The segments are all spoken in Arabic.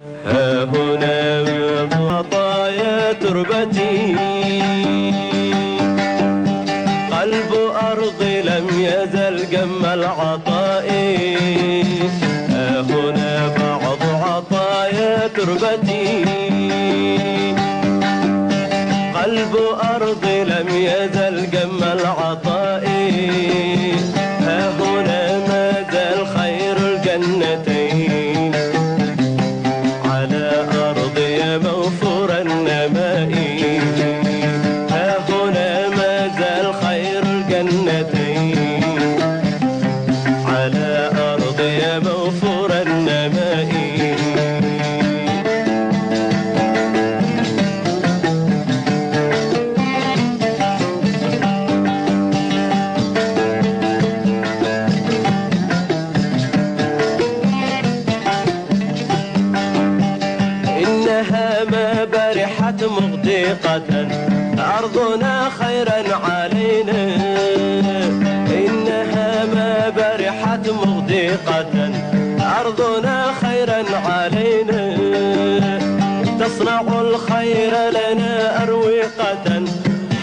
ها هنا عطايا تربتي، قلب أرضي لم يزل جم العطاء. ها هنا بعض عطايا تربتي، قلب أرضي لم يزل جم العطاء. ها هنا ما زال خير الجنتين على أرضي موفور النماء. ها هنا ما زال خير الجنتين على أرضي موفور النماء. إنها ما برحت مغدقة أرضنا خيرا علينا. إنها ما برحت مغدقة أرضنا خيرا علينا. تصنع الخير لنا أروقة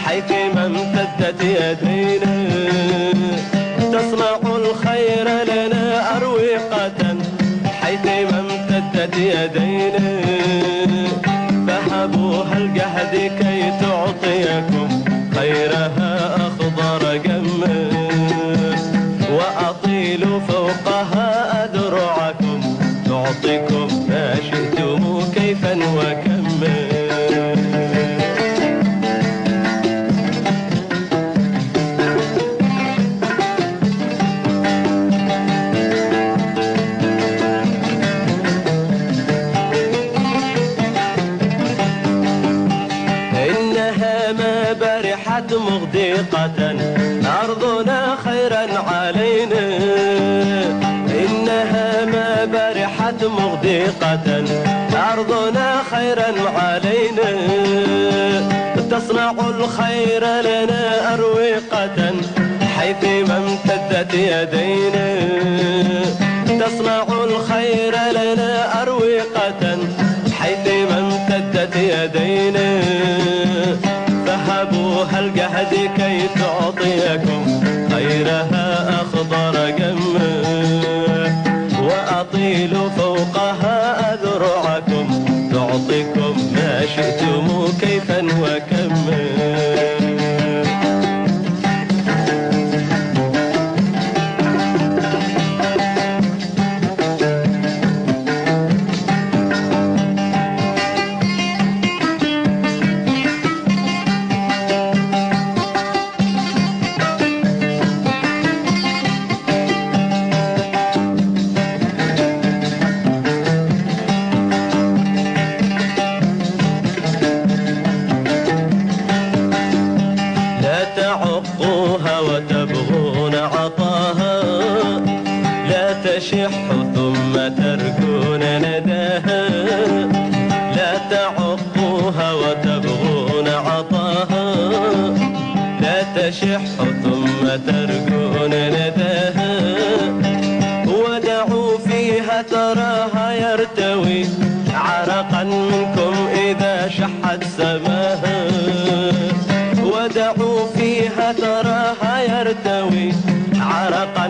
حيثما امتدت يدينا. تصنع الخير لنا أروقة حيثما امتدت يدينا. فهبوها الجهد كي تعطيكم خيرها أخضر جما، وأطيل فوقها أذرعكم تعطيكم ما شئتم كيفا وكما. إنها ما برحت مغدقة أرضنا خيرا علينا. إنها ما برحت مغدقة أرضنا خيرا علينا. تصنع الخير لنا أروقة حيثما امتدت يدينا. تصنع الخير لنا أروقة حيثما امتدت يدينا. فهبوها الجهد كي تعطيكم خيرها أخضر جما، وأطيل فوقها أذرعكم تعطيكم ما شئتم كيفا وكما. تعقوها وتبغون عطاها، لا تشحوا ثم تركون نداها. لا تعقوها وتبغون عطاها، لا تشحوا ثم تركون نداها. ودعوا فيها تراها يرتوي عرقا منكم إذا شحت سماها. ودعوا فيها تراها يرتوي عرقا